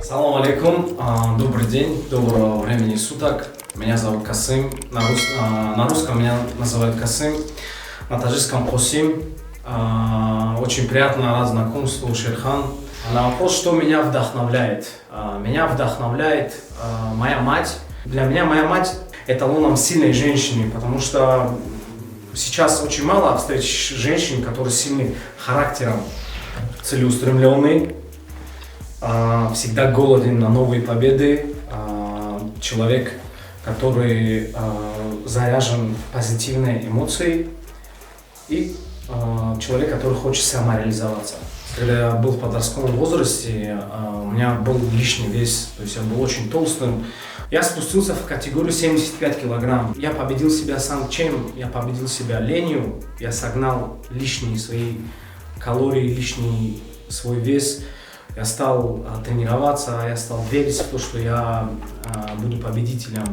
Салам алейкум, добрый день, доброго времени суток. Меня зовут Касым, на русском меня называют Касым, на таджикском Косим. Очень приятно, рад знакомству, Шерхан. На вопрос, что меня вдохновляет. Меня вдохновляет моя мать. Для меня моя мать эталоном сильной женщины, потому что сейчас очень мало встреч женщин, которые сильны характером, целеустремленные, всегда голоден на новые победы, человек, который заряжен позитивной эмоцией и человек, который хочет самореализоваться. Когда я был в подростковом возрасте, у меня был лишний вес, то есть я был очень толстым. Я спустился в категорию 75 килограмм. Я победил себя сам чем? Я победил себя ленью, я согнал лишние свои калории, лишний свой вес. Я стал тренироваться, я стал верить в то, что я буду победителем.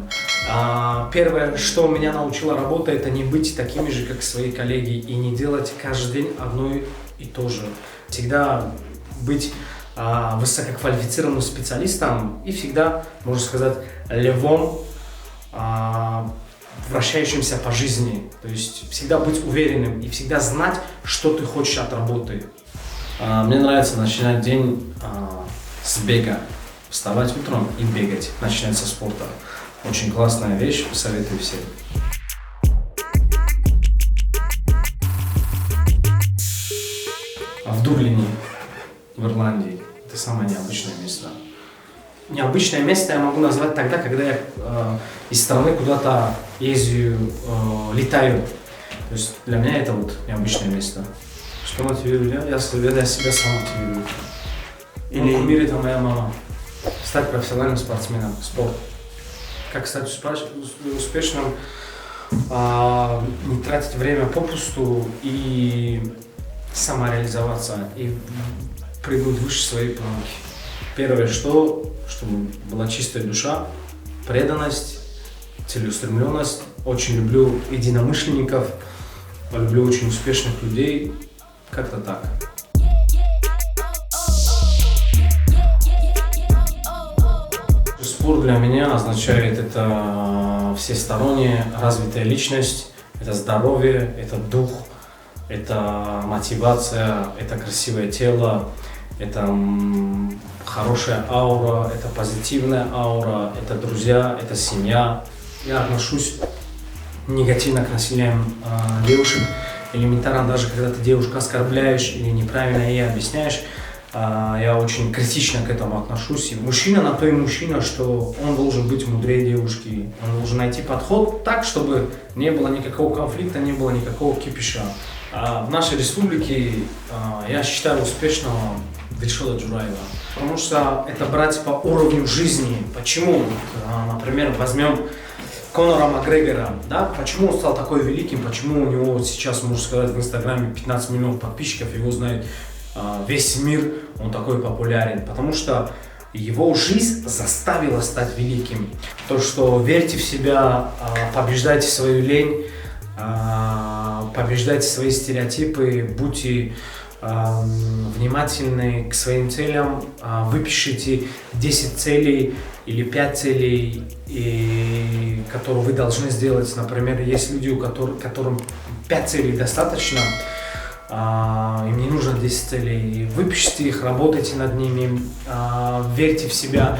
Первое, что меня научила работа, это не быть такими же, как свои коллеги, и не делать каждый день одно и то же. Всегда быть высококвалифицированным специалистом и всегда, можно сказать, львом, вращающимся по жизни. То есть всегда быть уверенным и всегда знать, что ты хочешь от работы. Мне нравится начинать день с бега, вставать утром и бегать, начинать со спорта. Очень классная вещь, советую всем. В Дублине, в Ирландии, это самое необычное место. Необычное место я могу назвать тогда, когда я из страны куда-то езжу, летаю. То есть для меня это вот необычное место. Что мотивирует? Я себя сам мотивирую. Или кумир это моя мама. Стать профессиональным спортсменом, спорт. Как стать успешным, не тратить время попусту и самореализоваться, и прыгнуть выше своей планки. Первое, чтобы была чистая душа, преданность, целеустремленность. Очень люблю единомышленников, люблю очень успешных людей. Как-то так. Спорт для меня означает это всесторонняя развитая личность, это здоровье, это дух, это мотивация, это красивое тело, это хорошая аура, это позитивная аура, это друзья, это семья. Я отношусь негативно к насилиям девушек. Элементарно, даже когда ты девушку оскорбляешь или неправильно ей объясняешь, я очень критично к этому отношусь. И мужчина на то и мужчина, что он должен быть мудрее девушки. Он должен найти подход так, чтобы не было никакого конфликта, не было никакого кипиша. В нашей республике я считаю успешного Дильшода Джураева, потому что это брать по уровню жизни. Почему? Например, возьмем Конора Макгрегора, да? Почему он стал такой великим, почему у него сейчас, можно сказать, в Инстаграме 15 миллионов подписчиков, его знает весь мир, он такой популярен, потому что его жизнь заставила стать великим. То, что верьте в себя, побеждайте свою лень, побеждайте свои стереотипы, будьте внимательны к своим целям, выпишите 10 целей или 5 целей, которые вы должны сделать. Например, есть люди, которым 5 целей достаточно, им не нужно 10 целей. Выпишите их, работайте над ними, верьте в себя.